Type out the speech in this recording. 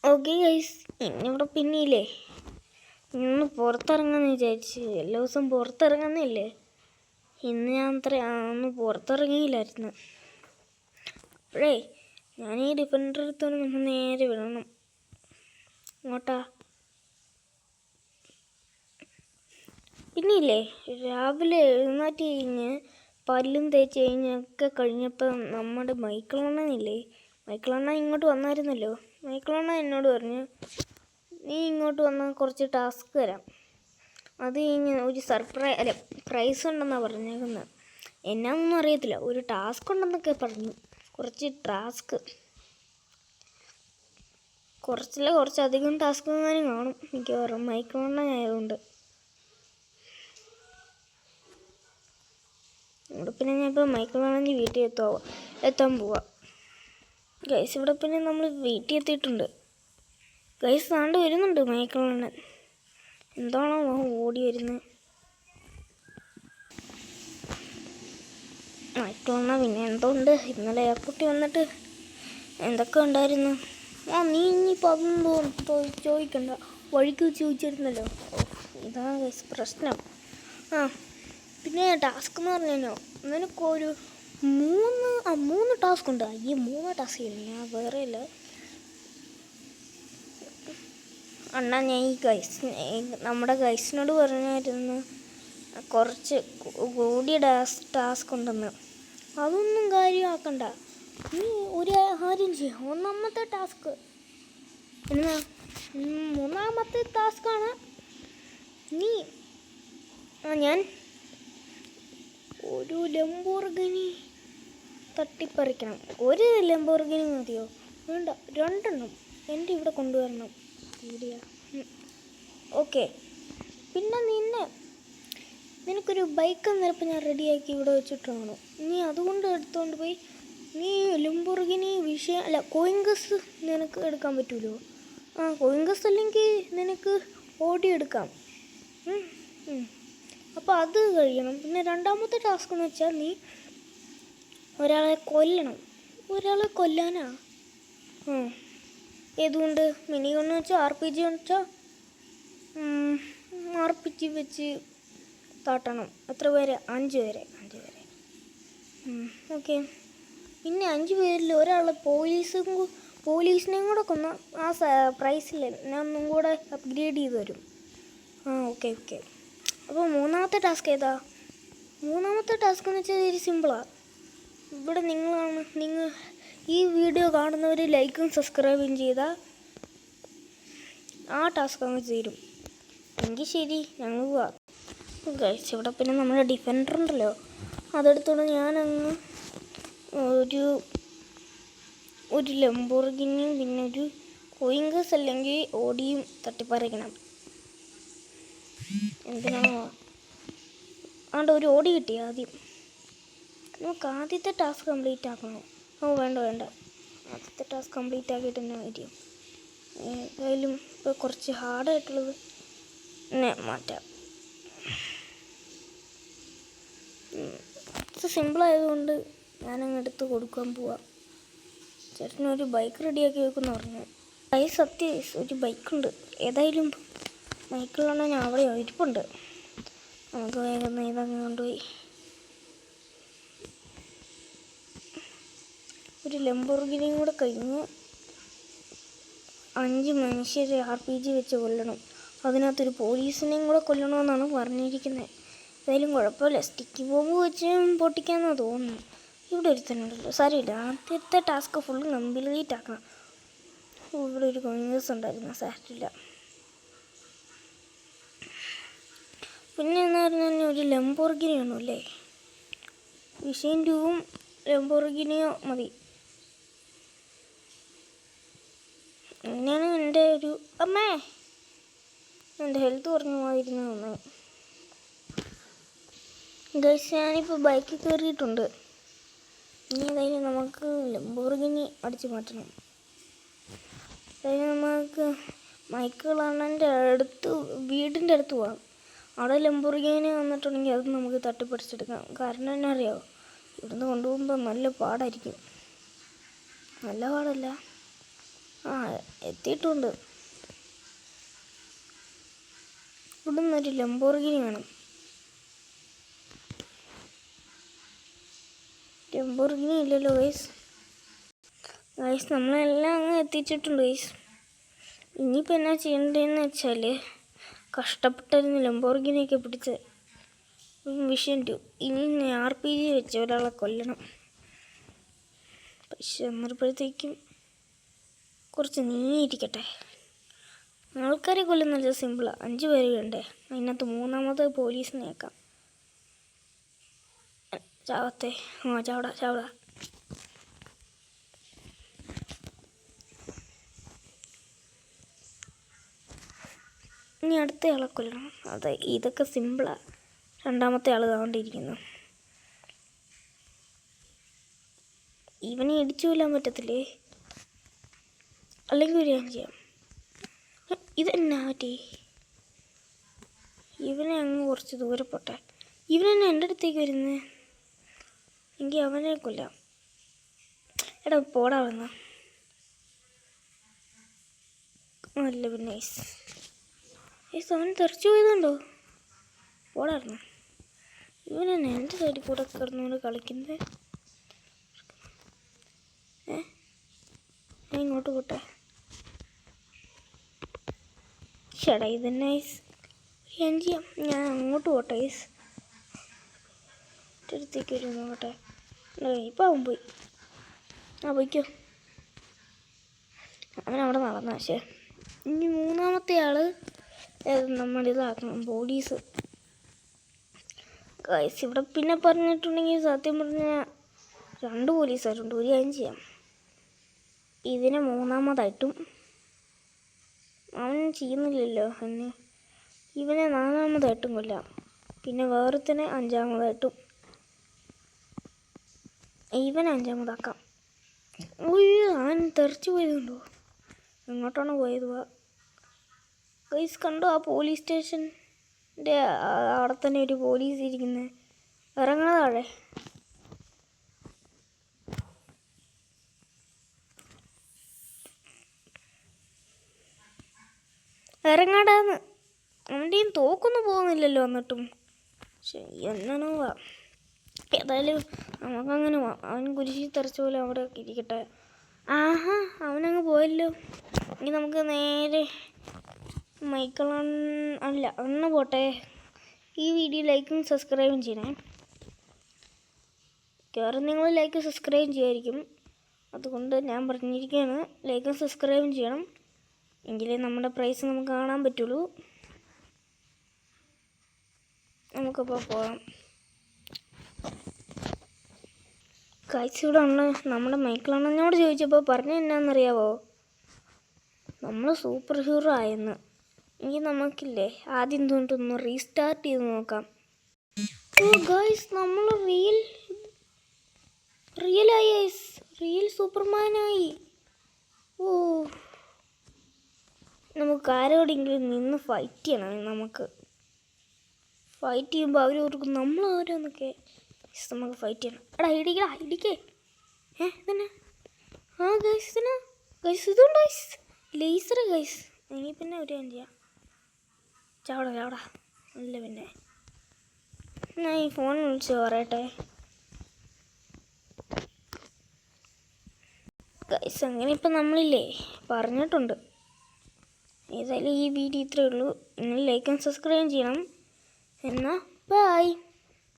Okay guys, ഇന്നിവിടെ പിന്നെയില്ലേ ഇന്ന് പുറത്തിറങ്ങാമെന്ന് വിചാരിച്ച്. എല്ലാ ദിവസവും പുറത്തിറങ്ങുന്നില്ലേ, ഇന്ന് ഞാൻ ഒന്ന് പുറത്തിറങ്ങിയില്ലായിരുന്നു. അപ്പോഴേ ഞാൻ ഈ ഡിഫൻഡർ എടുത്തോണ്ട് നമ്മൾ നേരെ വിടണം. അങ്ങോട്ടാ? പിന്നെയില്ലേ രാവിലെ എഴുന്നേറ്റ് കഴിഞ്ഞ് പല്ലും തേച്ച് കഴിഞ്ഞൊക്കെ കഴിഞ്ഞപ്പോൾ നമ്മുടെ മൈക്കിളണ്ണനില്ലേ, മൈക്കിളണ്ണ ഇങ്ങോട്ട് വന്നായിരുന്നല്ലോ. മൈക്കിളണ്ണ എന്നോട് പറഞ്ഞു, നീ ഇങ്ങോട്ട് വന്നാൽ കുറച്ച് ടാസ്ക് തരാം, അത് കഴിഞ്ഞ് ഒരു പ്രൈസ് ഉണ്ടെന്നാണ് പറഞ്ഞേക്കുന്നത്. എന്നാന്നൊന്നും അറിയത്തില്ല, ഒരു ടാസ്ക് ഉണ്ടെന്നൊക്കെ പറഞ്ഞു. കുറച്ച് ടാസ്ക്, കുറച്ചധികം ടാസ്ക് എങ്ങാനും കാണും മിക്കവാറും, മൈക്കിളണ്ണ ആയതുകൊണ്ട്. ഇവിടെ പിന്നെ ഞാൻ ഇപ്പോൾ മൈക്കിളണ്ണൻ്റെ വീട്ടിൽ എത്താൻ പോവാം ഗൈസ്. ഇവിടെ പിന്നെ നമ്മൾ വീട്ടിൽ എത്തിയിട്ടുണ്ട് ഗൈസ്. താണ്ട് വരുന്നുണ്ട് മൈക്കിളണ്ണൻ. എന്താണോ ഓടി വരുന്നത് മൈക്കിളണ്ണ. പിന്നെ എന്തുണ്ട്, ഇന്നലെ എയർപോർട്ടിൽ വന്നിട്ട് എന്തൊക്കെ ഉണ്ടായിരുന്നു? നീ ഇനിയിപ്പോൾ അതൊന്നും ചോദിക്കണ്ട, വഴിക്ക് ചോദിച്ചിരുന്നല്ലോ. ഇതാണ് ഗൈസ് പ്രശ്നം. പിന്നെ ടാസ്ക് എന്ന് പറഞ്ഞു കഴിഞ്ഞാൽ നിനക്കൊരു മൂന്ന് ടാസ്ക് ഉണ്ട്. ഈ 3 ടാസ്ക് ഇല്ല, ഞാൻ വേറെ ഇല്ല അണ്ണാ. ഞാൻ ഈ നമ്മുടെ ഗൈസിനോട് പറഞ്ഞായിരുന്നു കുറച്ച് കൂടിയ ടാസ്ക് ഉണ്ടെന്ന്. അതൊന്നും കാര്യമാക്കണ്ട, നീ ഒരു കാര്യം ചെയ്യാം. ഒന്നാമത്തെ ടാസ്ക് എന്നാ, 3ാമത്തെ ടാസ്ക്കാണ് നീ ഞാൻ ഒരു ലംബോർഗിനി തട്ടിപ്പറിക്കണം. ഒരു ലംബോർഗിനി മതിയോ? വേണ്ട, 2 എണ്ണം എൻ്റെ ഇവിടെ കൊണ്ടുവരണം. ഓക്കെ. പിന്നെ നിനക്കൊരു ബൈക്ക് നിരപ്പ് ഞാൻ റെഡിയാക്കി ഇവിടെ വെച്ചിട്ടാണോ, നീ അതുകൊണ്ട് എടുത്തുകൊണ്ട് പോയി നീ ലംബോർഗിനി കോയിൻഗസ് നിനക്ക് എടുക്കാൻ പറ്റുമല്ലോ. കോയിൻഗസ് അല്ലെങ്കിൽ നിനക്ക് ഓടി എടുക്കാം. അപ്പോൾ അത് കഴിയണം. പിന്നെ 2ാമത്തെ ടാസ്ക് എന്ന് വെച്ചാൽ നീ ഒരാളെ കൊല്ലണം. ഒരാളെ കൊല്ലാനാ? ഏതുകൊണ്ട്? മിനി ഗണ്ണ് വെച്ചോ, RPG വെച്ചോ? RPG വെച്ച് താട്ടണം. എത്ര പേര്? 5 പേരെ. ഓക്കെ. പിന്നെ 5 പേരിൽ ഒരാളെ പോലീസിനെയും കൂടെ കൊന്ന ആ പ്രൈസിൽ ഞാൻ ഒന്നും കൂടെ അപ്ഗ്രേഡ് ചെയ്ത് തരും. ഓക്കെ. അപ്പോൾ 3ാമത്തെ ടാസ്ക് ഏതാ? 3ാമത്തെ ടാസ്ക് എന്ന് വെച്ചാൽ ഒരു സിമ്പിളാണ്. ഇവിടെ നിങ്ങൾ ഈ വീഡിയോ കാണുന്നവർ ലൈക്കും സബ്സ്ക്രൈബും ചെയ്താൽ ആ ടാസ്ക് അങ്ങ് തീരും. എങ്കിൽ ശരി, ഞങ്ങൾ പോവാം ഗൈസ്. ഇവിടെ പിന്നെ നമ്മുടെ ഡിഫൻഡർ ഉണ്ടല്ലോ, അതെടുത്തോണ്ട് ഞാനങ്ങ് ഒരു ലംബോർഗിനിയും പിന്നെ ഒരു കോയിൻഗസ് അല്ലെങ്കിൽ ഓടിയും തട്ടിപ്പറിക്കണം. എന്തിനാണോ ഒരു ഓടി കിട്ടി. ആദ്യം നമുക്ക് ആദ്യത്തെ ടാസ്ക് കംപ്ലീറ്റ് ആക്കണോ? വേണ്ട, ആദ്യത്തെ ടാസ്ക് കംപ്ലീറ്റ് ആക്കിയിട്ട് തന്നെ കാര്യം. ഏതായാലും ഇപ്പോൾ കുറച്ച് ഹാർഡായിട്ടുള്ളത് മാറ്റാം. ഇത് സിമ്പിളായതുകൊണ്ട് ഞാനങ്ങ് എടുത്ത് കൊടുക്കാൻ പോവാം. ചേട്ടനൊരു ബൈക്ക് റെഡിയാക്കി വെക്കുമെന്ന് പറഞ്ഞു. സത്യം ഒരു ബൈക്കുണ്ട്. ഏതായാലും ബൈക്കിലുള്ള ഞാൻ അവിടെ ഇരിപ്പുണ്ട്. നമുക്ക് വേഗം ഇതങ്ങ് കൊണ്ടുപോയി ഒരു ലംബോർഗിനിയും കൂടെ കഴിഞ്ഞ് 5 മനുഷ്യരെ RPG വെച്ച് കൊല്ലണം. അതിനകത്തൊരു പോലീസിനെയും കൂടെ കൊല്ലണമെന്നാണ് പറഞ്ഞിരിക്കുന്നത്. ഏതായാലും കുഴപ്പമില്ല, സ്റ്റിക്കി ബോംബ് വെച്ച് പൊട്ടിക്കാമെന്നാണ് തോന്നുന്നു. ഇവിടെ ഒരുത്തനുണ്ടല്ലോ, സാരമില്ല. ആദ്യത്തെ ടാസ്ക് ഫുള്ള് കംപ്ലീറ്റ് ആക്കണം. ഇവിടെ ഒരു കോയിൻഗസ് ഉണ്ടായിരുന്നു, സാരമില്ല. പിന്നെ എന്ന് പറഞ്ഞാൽ ഒരു ലംബോർഗിനി ആണല്ലേ, വിഷയം 2ഉം ലംബോർഗിനിയോ മതി. അങ്ങനെയാണ് എൻ്റെ ഹെൽത്ത് കുറഞ്ഞു പോയിരുന്ന നന്നായി ഗൈസ്. ഞാനിപ്പോൾ ബൈക്കിൽ കയറിയിട്ടുണ്ട്. ഇനി ഏതായാലും നമുക്ക് ലംബോർഗിനി അടിച്ചു മാറ്റണം. അതായത് നമുക്ക് മൈക്കിളണ്ണൻ്റെ വീടിൻ്റെ അടുത്ത് പോകാം. അവിടെ ലംബോർഗിനി വന്നിട്ടുണ്ടെങ്കിൽ അത് നമുക്ക് തട്ടിപ്പറിച്ചെടുക്കാം. കാരണം എന്നാ അറിയാമോ, ഇവിടുന്ന് കൊണ്ടുപോകുമ്പോൾ നല്ല പാടായിരിക്കും. നല്ല പാടല്ല, എത്തിയിട്ടുണ്ട്. ഇവിടെ നിന്നൊരു ലംബോർഗിനി വേണം. ലംബോർഗിനി ഇല്ലല്ലോ ഗൈസ്. നമ്മളെല്ലാം അങ്ങ് എത്തിച്ചിട്ടുണ്ട് ഗൈസ്. ഇനിയിപ്പോൾ എന്നാ ചെയ്യേണ്ടതെന്ന് വെച്ചാൽ കഷ്ടപ്പെട്ടായിരുന്നു ലംബോർഗിനിയൊക്കെ പിടിച്ച് മിഷൻ 2. ഇനി RPG വെച്ച് ഒരാളെ കൊല്ലണം. പക്ഷെ അന്നേരപ്പോഴത്തേക്കും കുറച്ച് നീങ്ങിയിരിക്കട്ടെ. ആൾക്കാരെ കൊല്ലുന്നത് സിമ്പിളാണ്. 5 പേര് വേണ്ടേ. അതിനകത്ത് 3ാമത് പോലീസിനെയാക്കാം. ചാവത്തെ. ചാവടാ. ഇനി അടുത്ത ആളെ കൊല്ലണം. അതെ, ഇതൊക്കെ സിമ്പിളാണ്. 2ാമത്തെ ആൾ താണ്ടിരിക്കുന്നു. ഇവനെ ഇടിച്ചു കൊല്ലാൻ പറ്റത്തില്ലേ? അല്ലെങ്കിൽ ഒരു കാര്യം ചെയ്യാം. ഇതെന്നാ പറ്റി? ഇവനെ അങ്ങ് കുറച്ച് ദൂരെ പോട്ടെ. ഇവനെന്നെ എൻ്റെ അടുത്തേക്ക് വരുന്നത്. എങ്കിൽ അവനെ കൊല്ലാം. എടാ പോടാ വന്ന. നല്ല പിന്നെ അവൻ തെറിച്ചു പോയതുണ്ടോ? പോടായിരുന്നു. ഇവനെന്നെ എൻ്റെ സൈഡിൽ കൂടെ കിടന്നുകൊണ്ട് കളിക്കുന്നത്. ഞാൻ ഇങ്ങോട്ട് പോട്ടെ. ചേട്ടാ ഇത് നൈസ്. ചെയ്യാം, ഞാൻ അങ്ങോട്ട് പോട്ടെ ഗൈസ്. അടുത്തേക്ക് വരും നോക്കട്ടെ. ഇപ്പം അവൻ പോയി. പോയിക്കോ. അവനവിടെ നടന്ന. പക്ഷേ ഇനി 3ാമത്തെ ആൾ നമ്മളിതാക്കണം. Police guys. ഇവിടെ പിന്നെ പറഞ്ഞിട്ടുണ്ടെങ്കിൽ സത്യം പറഞ്ഞാൽ 2 പോലീസുകാരുണ്ട്. ഒരു കാര്യം ചെയ്യാം. ഇതിനെ 3ാമതായിട്ടും അവൻ ചെയ്യുന്നില്ലല്ലോ എന്നെ. ഇവനെ 4ാമതായിട്ടും കൊല്ലാം. പിന്നെ വേറെത്തന്നെ 5ാമതായിട്ടും. ഇവനെ 5ാമതാക്കാം. അവൻ തെറിച്ചു പോയതുണ്ടോ? എങ്ങോട്ടാണ് പോയത്? ഗൈസ് കണ്ടോ ആ പോലീസ് സ്റ്റേഷൻ്റെ അവിടെ തന്നെ ഒരു പോലീസ് ഇരിക്കുന്നത്. ഇറങ്ങണ താഴെ. ഇറങ്ങാടാന്ന്. അവൻ്റെയും തോക്കൊന്നും പോകുന്നില്ലല്ലോ എന്നിട്ടും. ശരി എന്നാണോ? ഏതായാലും നമുക്കങ്ങനെ അവൻ കുരിശി തെറിച്ച പോലെ അവിടെ ഇരിക്കട്ടെ. ആഹാ, അവനങ്ങ് പോയല്ലോ. ഇനി നമുക്ക് നേരെ അണ്ണ പോട്ടെ. ഈ വീഡിയോ ലൈക്കും സബ്സ്ക്രൈബും ചെയ്യണേ. മിക്കവാറും നിങ്ങൾ ലൈക്കും സബ്സ്ക്രൈബും ചെയ്യുമായിരിക്കും. അതുകൊണ്ട് ഞാൻ പറഞ്ഞിരിക്കുകയാണ്, ലൈക്കും സബ്സ്ക്രൈബും ചെയ്യണം. എങ്കിലേ നമ്മുടെ പ്രൈസ് നമുക്ക് കാണാൻ പറ്റുള്ളൂ. നമുക്കപ്പോൾ പോകാം. ഗൈസ് ഇവിടെ ഉണ്ട്. നമ്മുടെ മൈക്കിളണ്ണനോട് ചോദിച്ചപ്പോൾ പറഞ്ഞു എന്നാന്നറിയാവോ? നമ്മൾ സൂപ്പർ ഹീറോ ആയെന്ന്. ഇനി നമുക്കില്ലേ ആദ്യം തൊട്ടൊന്ന് റീസ്റ്റാർട്ട് ചെയ്ത് നോക്കാം. ഓ ഗൈസ്, നമ്മൾ റിയലായി ഗൈസ്. റിയൽ സൂപ്പർമാനായി. ഓ, നമുക്ക് ആരോടെങ്കിലും നിന്ന് ഫൈറ്റ് ചെയ്യണം. നമുക്ക് ഫൈറ്റ് ചെയ്യുമ്പോൾ അവർ ഓർക്കും നമ്മളാരോന്നൊക്കെ. നമുക്ക് ഫൈറ്റ് ചെയ്യണം. എടാ ഇടിക്കേ. ഇതന്നെ. ഗൈസ് ഇതന്നെ. ഗൈസ് ഇതുണ്ട് ഗൈസ്. Laser guys. ഇനി പിന്നെ ഒരു കാര്യം ചെയ്യാം. ചാവടാ. അല്ല പിന്നെ ഞാൻ ഈ ഫോൺ വിളിച്ച് പറയട്ടെ. ഗൈസ് അങ്ങനെ ഇപ്പം നമ്മളില്ലേ പറഞ്ഞിട്ടുണ്ട്. ഏതായാലും ഈ വീഡിയോ ഇത്രയേ ഉള്ളൂ. നിങ്ങൾ ലൈക്കും സബ്സ്ക്രൈബും ചെയ്യണം. എന്നാൽ ബൈ.